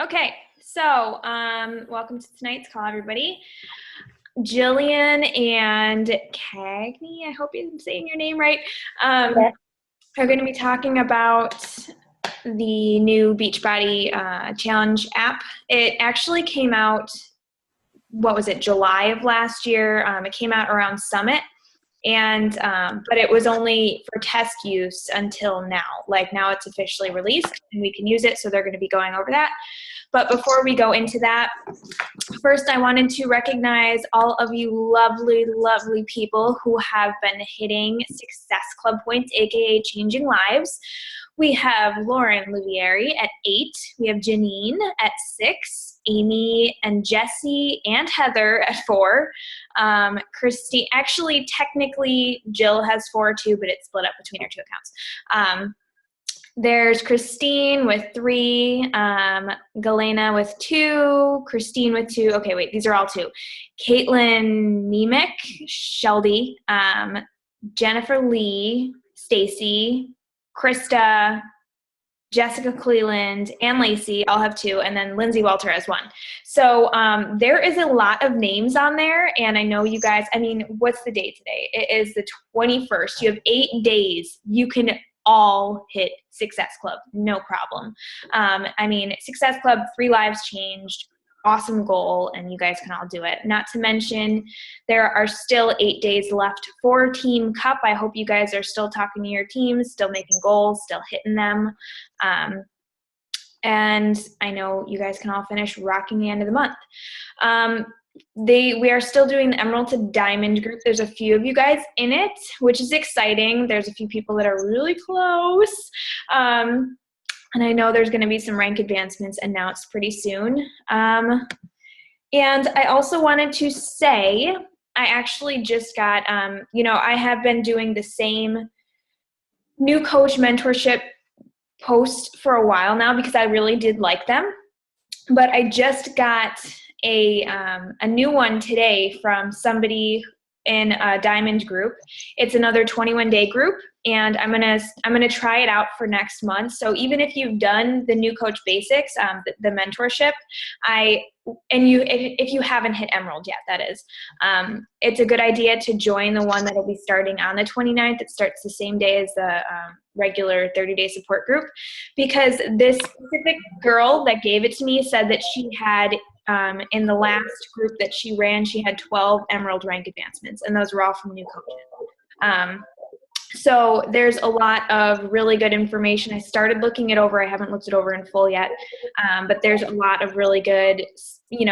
Okay, so welcome to tonight's call, everybody. Jillian and Cagney, I hope I'm saying your name right, are going to be talking about the new Beachbody Challenge app. It actually came out, July of last year. It came out around Summit. And but it was only for test use until now. Like now it's officially released and we can use it, so they're going to be going over that. But before we go into that, first I wanted to recognize all of you lovely, lovely people who have been hitting Success Club points, aka changing lives. We have Lauren Louvieri at 8. We have Janine at 6. Amy and Jesse and Heather at 4. Christine, actually, technically, Jill has 4 too, but it's split up between her 2 accounts. There's Christine with 3, Galena with 2, Christine with 2. Okay, wait, these are all 2. Caitlin Nemick, Shelby, Jennifer Lee, Stacy, Krista, Jessica Cleland, and Lacey all have 2, and then Lindsay Walter has 1. So there is a lot of names on there, and I know you guys, what's the date today? It is the 21st. You have 8 days. You can all hit Success Club, no problem. Success Club, 3 lives changed, awesome goal, and you guys can all do it. Not to mention, there are still 8 days left for Team Cup. I hope you guys are still talking to your teams, still making goals, still hitting them. And I know you guys can all finish rocking the end of the month. We are still doing the Emerald to Diamond group. There's a few of you guys in it, which is exciting. There's a few people that are really close. And I know there's going to be some rank advancements announced pretty soon. And I also wanted to say, I actually just got, I have been doing the same new coach mentorship post for a while now because I really did like them. But I just got a new one today from somebody in a Diamond group. It's another 21-day group, and I'm gonna try it out for next month. So even if you've done the new coach basics, the mentorship, if you haven't hit Emerald yet, that is, it's a good idea to join the one that will be starting on the 29th. It starts the same day as the regular 30-day support group, because this specific girl that gave it to me said that she had in the last group that she ran, she had 12 Emerald rank advancements, and those were all from new coaches. So there's a lot of really good information. I started looking it over. I haven't looked it over in full yet, but there's a lot of really good,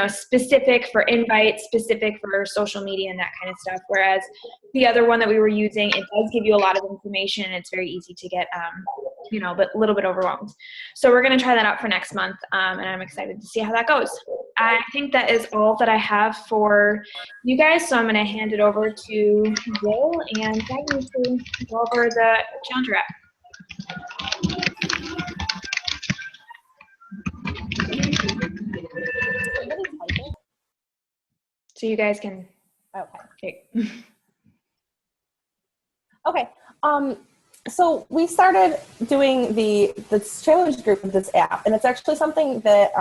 specific for invites, specific for social media and that kind of stuff. Whereas the other one that we were using, it does give you a lot of information, and it's very easy to get, but a little bit overwhelmed. So we're going to try that out for next month, and I'm excited to see how that goes. I think that is all that I have for you guys, so I'm going to hand it over to Jill and Cagney to go over the Challenger app. So you guys can. Okay. Okay. So we started doing this challenge group with this app, and it's actually something that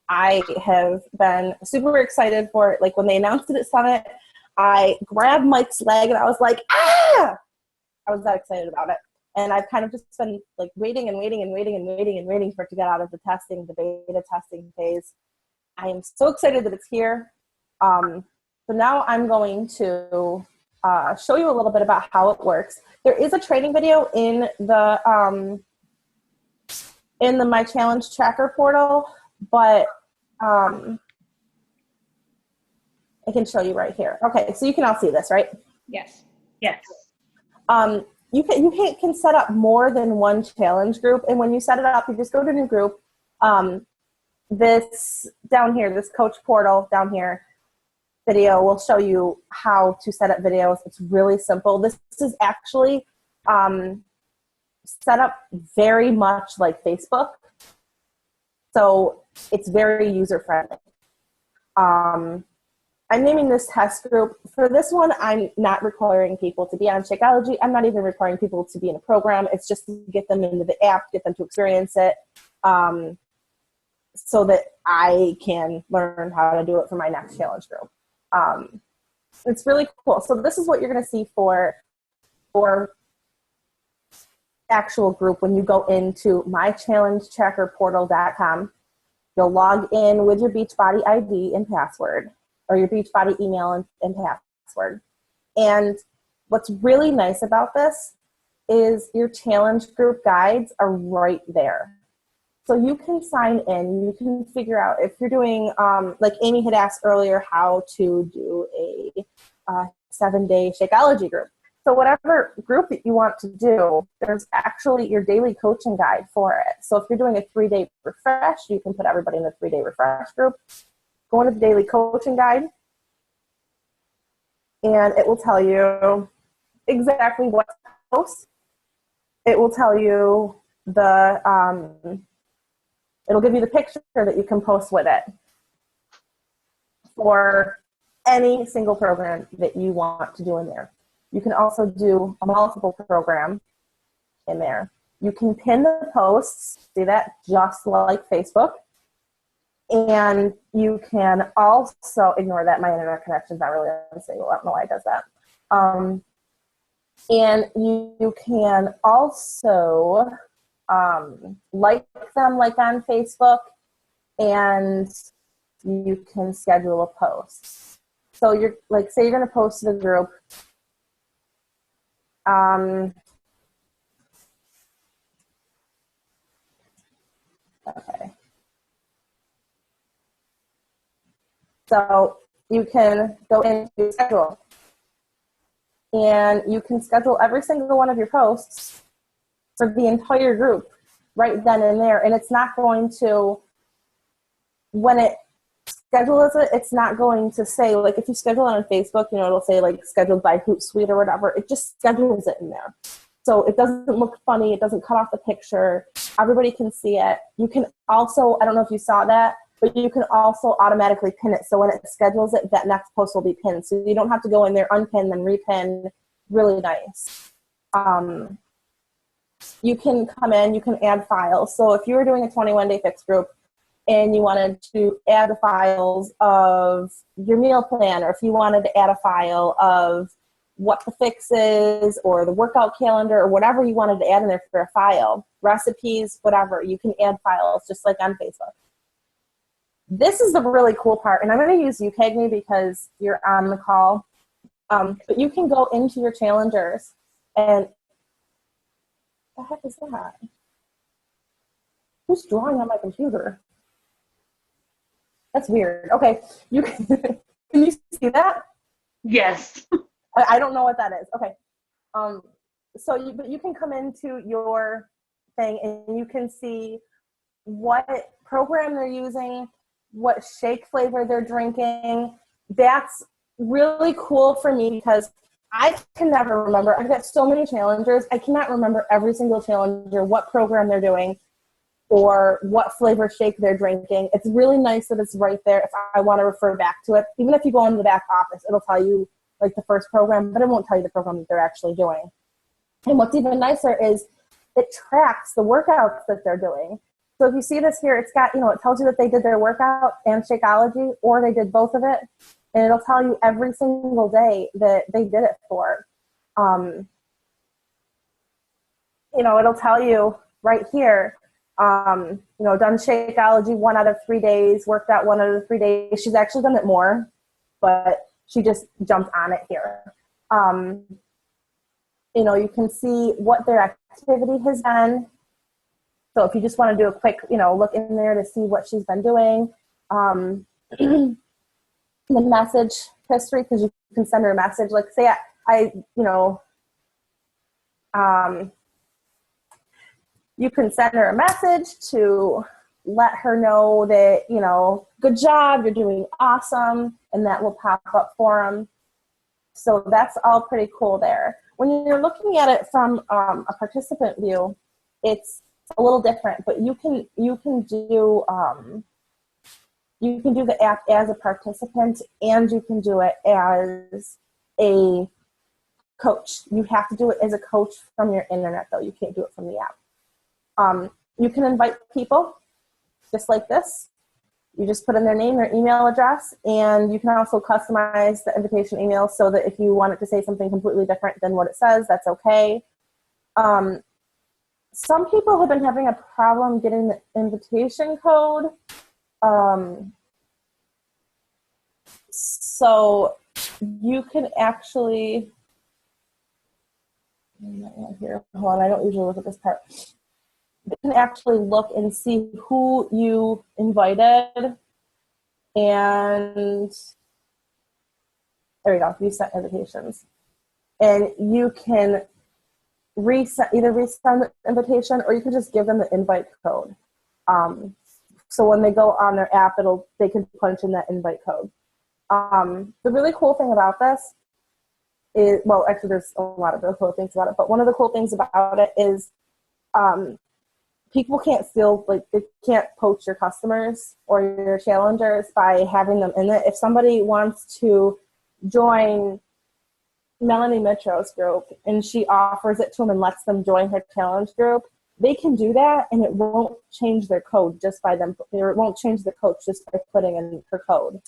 I have been super excited for. Like when they announced it at Summit, I grabbed Mike's leg and I was like, ah! I was that excited about it. And I've kind of just been like waiting for it to get out of the beta testing phase. I am so excited that it's here. So now I'm going to show you a little bit about how it works. There is a training video in the My Challenge Tracker portal, but I can show you right here. Okay, so you can all see this, right? Yes. You can set up more than one challenge group, and when you set it up, you just go to new group. This down here, this coach portal down here, video will show you how to set up videos. It's really simple. This is actually set up very much like Facebook, so it's very user-friendly. I'm naming this test group. For this one, I'm not requiring people to be on Shakeology. I'm not even requiring people to be in a program. It's just to get them into the app, get them to experience it. so that I can learn how to do it for my next challenge group. It's really cool. So this is what you're going to see for actual group when you go into mychallengecheckerportal.com. You'll log in with your Beachbody ID and password, or your Beachbody email and password. And what's really nice about this is your challenge group guides are right there. So you can sign in, you can figure out if you're doing, like Amy had asked earlier, how to do a 7-day Shakeology group. So whatever group that you want to do, there's actually your daily coaching guide for it. So if you're doing a 3-day refresh, you can put everybody in the 3-day refresh group. Go into the daily coaching guide, and it will tell you exactly what to post. It will tell you it'll give you the picture that you can post with it for any single program that you want to do in there. You can also do a multiple program in there. You can pin the posts, see that, just like Facebook. And you can also, ignore that, my internet connection's not really unstable. I don't know why it does that. And you can also like them like on Facebook, and you can schedule a post. So you're like, say you're going to post to the group. Okay. So you can go into schedule, and you can schedule every single one of your posts for the entire group right then and there. And it's not going to, when it schedules it, it's not going to say, like if you schedule it on Facebook, it'll say like scheduled by Hootsuite or whatever. It just schedules it in there. So it doesn't look funny. It doesn't cut off the picture. Everybody can see it. You can also, I don't know if you saw that, but you can also automatically pin it. So when it schedules it, that next post will be pinned. So you don't have to go in there, unpin, then repin. Really nice. You can come in, you can add files. So if you were doing a 21-day fix group and you wanted to add the files of your meal plan, or if you wanted to add a file of what the fix is, or the workout calendar, or whatever you wanted to add in there for a file, recipes, whatever, you can add files just like on Facebook. This is the really cool part, and I'm going to use you, Cagney, because you're on the call. But you can go into your challengers, and what the heck is that? Who's drawing on my computer? That's weird. Okay, you can, can you see that? Yes. I don't know what that is. Okay. But you can come into your thing and you can see what program they're using, what shake flavor they're drinking. That's really cool for me because I can never remember. I've got so many challengers. I cannot remember every single challenger, what program they're doing, or what flavor shake they're drinking. It's really nice that it's right there if I want to refer back to it. Even if you go into the back office, it'll tell you like the first program, but it won't tell you the program that they're actually doing. And what's even nicer is it tracks the workouts that they're doing. So if you see this here, it's got, it tells you that they did their workout and Shakeology, or they did both of it. And it'll tell you every single day that they did it for. It'll tell you right here, done Shakeology 1 out of 3 days, worked out 1 out of 3 days. She's actually done it more, but she just jumped on it here. You can see what their activity has been. So if you just want to do a quick, look in there to see what she's been doing. The message history, because you can send her a message. Like say you can send her a message to let her know that, good job, you're doing awesome, and that will pop up for them. So that's all pretty cool there. When you're looking at it from a participant view, it's a little different, but you can do the app as a participant, and you can do it as a coach. You have to do it as a coach from your internet, though. You can't do it from the app. You can invite people. just like this. You just put in their name, their email address, and you can also customize the invitation email so that if you want it to say something completely different than what it says, that's okay. Some people have been having a problem getting the invitation code. So you can actually, here, hold on, I don't usually look at this part. You can actually look and see who you invited, and there we go, you sent invitations. And you can either resend the invitation, or you can just give them the invite code. So when they go on their app, they can punch in that invite code. The really cool thing about this is, well, actually there's a lot of really cool things about it, but one of the cool things about it is people can't steal, like they can't poach your customers or your challengers by having them in it. If somebody wants to join Melanie Mitro's group and she offers it to them and lets them join her challenge group, they can do that and it won't change their code just by them, or it won't change the coach just by putting in her code.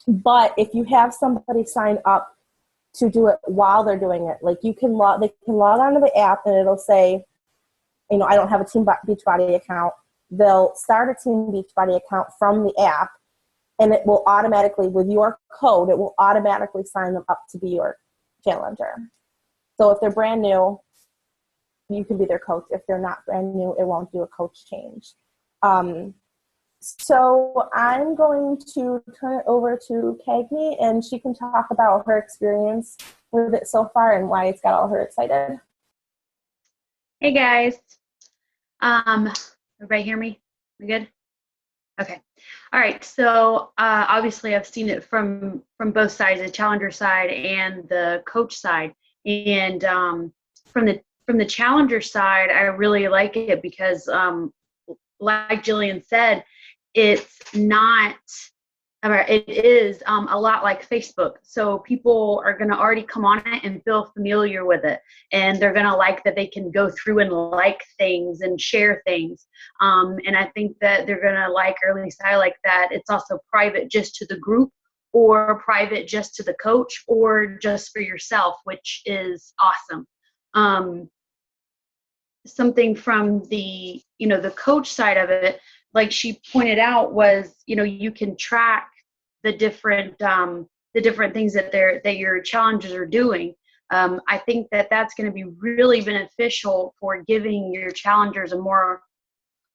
But if you have somebody sign up to do it while they're doing it, like they can log onto the app and it'll say, I don't have a Team Beachbody account. They'll start a Team Beachbody account from the app, and it will automatically, with your code, it will automatically sign them up to be your challenger. So if they're brand new, you can be their coach. If they're not brand new, it won't do a coach change. So I'm going to turn it over to Cagney, and she can talk about her experience with it so far and why it's got all her excited. Hey guys. Everybody hear me? We good? Okay. All right. So obviously I've seen it from both sides, the challenger side and the coach side. And from the challenger side, I really like it because like Jillian said, it's not, it is a lot like Facebook. So people are going to already come on it and feel familiar with it. And they're going to like that they can go through and like things and share things. And I think that they're going to like, or at least I like that, it's also private just to the group, or private just to the coach, or just for yourself, which is awesome. Something from the, the coach side of it, like she pointed out, was, you can track the different things that your challengers are doing. I think that that's going to be really beneficial for giving your challengers a more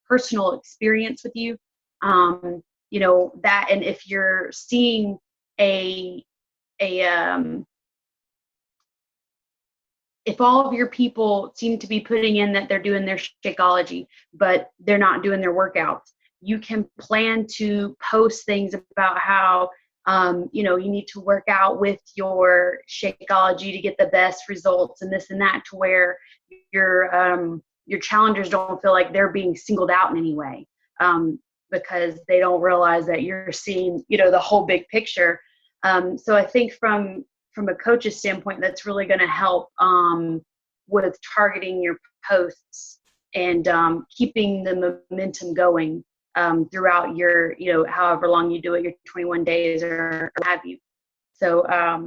personal experience with you. That, and if you're seeing if all of your people seem to be putting in that they're doing their Shakeology, but they're not doing their workouts, you can plan to post things about how, you need to work out with your Shakeology to get the best results and this and that, to where your challengers don't feel like they're being singled out in any way, because they don't realize that you're seeing, the whole big picture. So I think from a coach's standpoint, that's really going to help with targeting your posts and keeping the momentum going throughout your, however long you do it, your 21 days or what have you. So I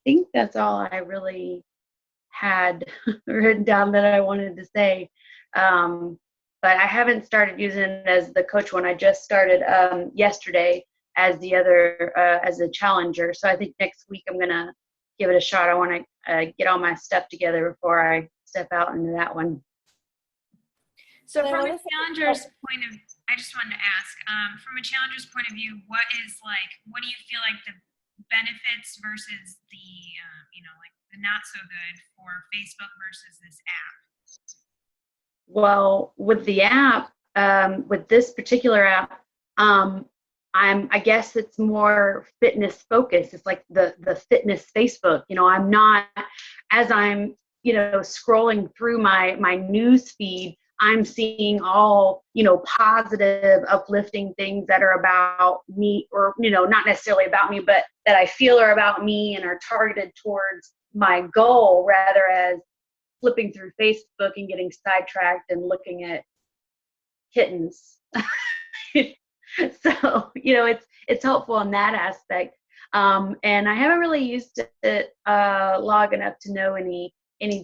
think that's all I really had written down that I wanted to say. But I haven't started using it as the coach one. I just started yesterday as the other, as a challenger. So I think next week I'm going to give it a shot. I want to get all my stuff together before I step out into that one. So from a challenger's point of, I just wanted to ask, from a challenger's point of view, what do you feel like the benefits versus the, the not so good for Facebook versus this app? Well, with the app, with this particular app, I guess it's more fitness focused. It's like the fitness Facebook. I'm not, as I'm, scrolling through my news feed, I'm seeing all, positive, uplifting things that are about me, or, not necessarily about me, but that I feel are about me and are targeted towards my goal, rather as flipping through Facebook and getting sidetracked and looking at kittens. So, it's helpful in that aspect. And I haven't really used it long enough to know any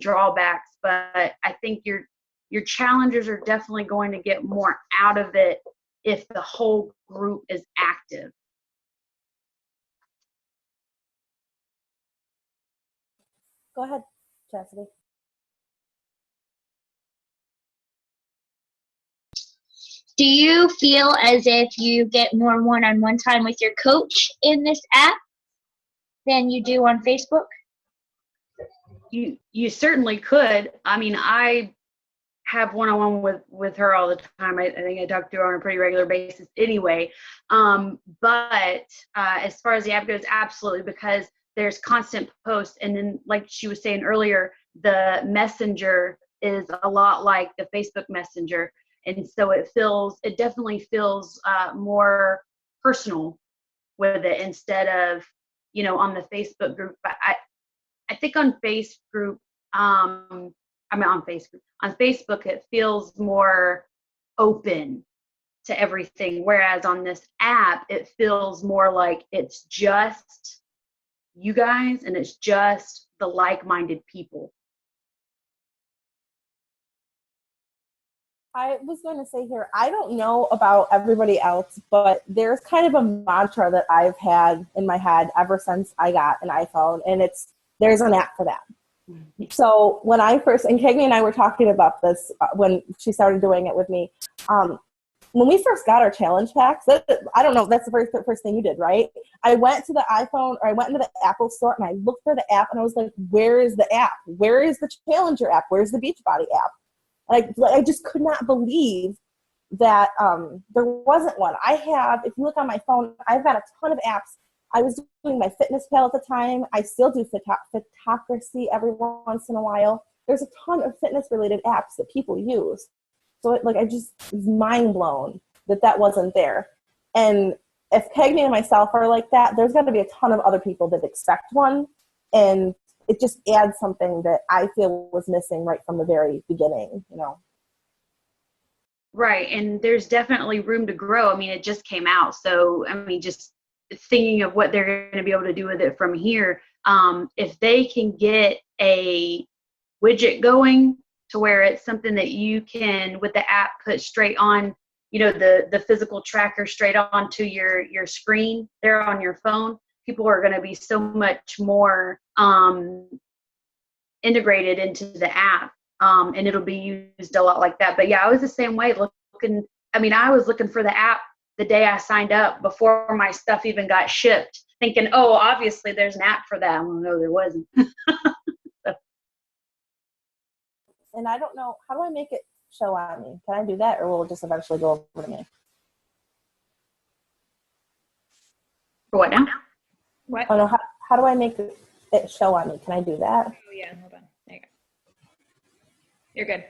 drawbacks, but I think your challengers are definitely going to get more out of it if the whole group is active. Go ahead, Chastity. Do you feel as if you get more one-on-one time with your coach in this app than you do on Facebook? You certainly could. I mean, I have one-on-one with her all the time. I think I talk to her on a pretty regular basis anyway. But as far as the app goes, absolutely, because there's constant posts. And then, like she was saying earlier, the messenger is a lot like the Facebook Messenger. And so it definitely feels more personal with it instead of, on the Facebook group. But I think on Facebook, on Facebook, it feels more open to everything. Whereas on this app, it feels more like it's just you guys and it's just the like-minded people. I was going to say here, I don't know about everybody else, but there's kind of a mantra that I've had in my head ever since I got an iPhone, and there's an app for that. So when I first, and Cagney and I were talking about this when she started doing it with me, when we first got our challenge packs, I don't know, that's the first thing you did, right? I went to the iPhone, or I went into the Apple store, and I looked for the app, and I was like, where is the app? Where is the Challenger app? Where's the Beachbody app? I just could not believe that there wasn't one. If you look on my phone, I've got a ton of apps. I was doing my fitness pal at the time. I still do photography every once in a while. There's a ton of fitness related apps that people use. So I just was mind blown that wasn't there. And if Cagney and myself are like that, there's going to be a ton of other people that expect one. And it just adds something that I feel was missing right from the very beginning, Right. And there's definitely room to grow. I mean, it just came out. So, I mean, just thinking of what they're going to be able to do with it from here, if they can get a widget going to where it's something that you can, with the app, put straight on, the physical tracker straight onto your screen there on your phone, people are going to be so much more integrated into the app, and it'll be used a lot like that. But yeah, I was the same way. I was looking for the app the day I signed up before my stuff even got shipped, thinking, oh, obviously there's an app for that. Well, no, there wasn't. And I don't know, how do I make it show on me? Can I do that, or will it just eventually go over to me? For what now? What? Oh no, how do I make it show on me? Can I do that? Oh yeah, hold on. There you go. You're good.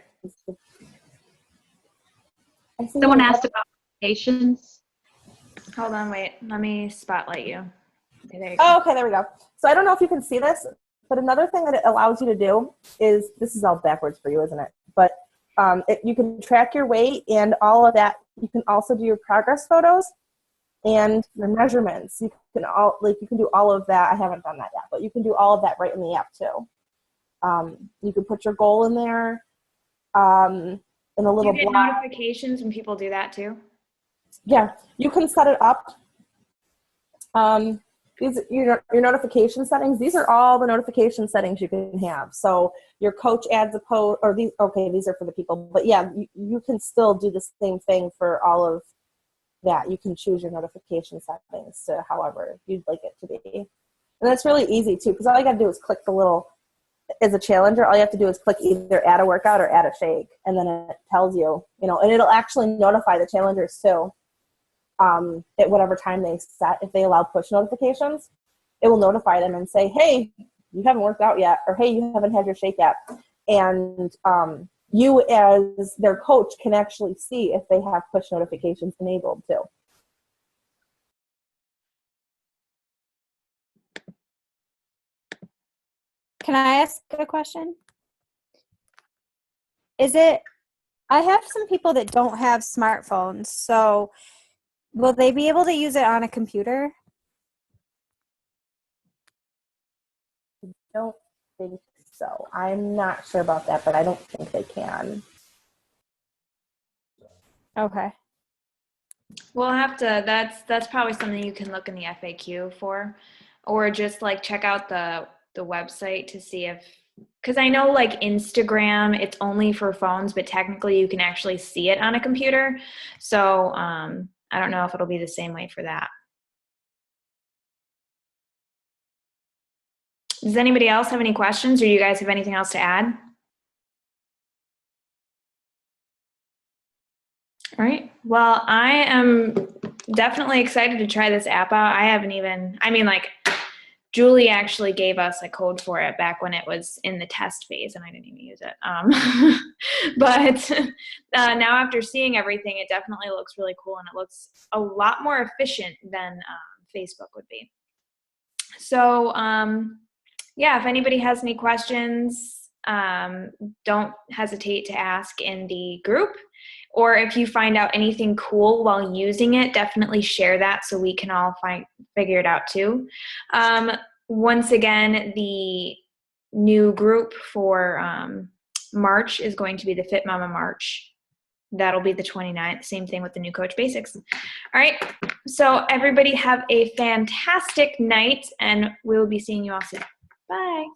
Someone asked about notifications. Hold on, wait. Let me spotlight you. Okay, there you go. go. Okay, there we go. So I don't know if you can see this, but another thing that it allows you to do is, this is all backwards for you, isn't it? But you can track your weight and all of that. You can also do your progress photos and your measurements. You can do all of that. I haven't done that yet, but you can do all of that right in the app too. You can put your goal in there. In a little Do you get notifications when people do that too? Yeah, you can set it up. These your notification settings. These are all the notification settings you can have. So your coach adds a post, or these are for the people. But yeah, you can still do the same thing for all of that. You can choose your notification settings to however you'd like it to be. And that's really easy too, because all you got to do is click the little, as a challenger, all you have to do is click either add a workout or add a shake, and then it tells you, and it'll actually notify the challengers too. At whatever time they set, if they allow push notifications, it will notify them and say, hey, you haven't worked out yet, or hey, you haven't had your shake yet. And you as their coach can actually see if they have push notifications enabled too. Can I ask a question? Is it I have some people that don't have smartphones, so will they be able to use it on a computer? Don't think so. I'm not sure about that, but I don't think they can. Okay. We'll have to, that's probably something you can look in the FAQ for, or just like check out the website to see if, because I know like Instagram, it's only for phones, but technically you can actually see it on a computer. So I don't know if it'll be the same way for that. Does anybody else have any questions, or you guys have anything else to add? All right. Well, I am definitely excited to try this app out. I haven't even, I mean, like, Julie actually gave us a code for it back when it was in the test phase, and I didn't even use it. But now after seeing everything, it definitely looks really cool, and it looks a lot more efficient than Facebook would be. So, yeah, if anybody has any questions, don't hesitate to ask in the group. Or if you find out anything cool while using it, definitely share that so we can all figure it out too. Once again, the new group for March is going to be the Fit Mama March. That'll be the 29th. Same thing with the new Coach Basics. All right. So everybody have a fantastic night, and we'll be seeing you all soon. Bye.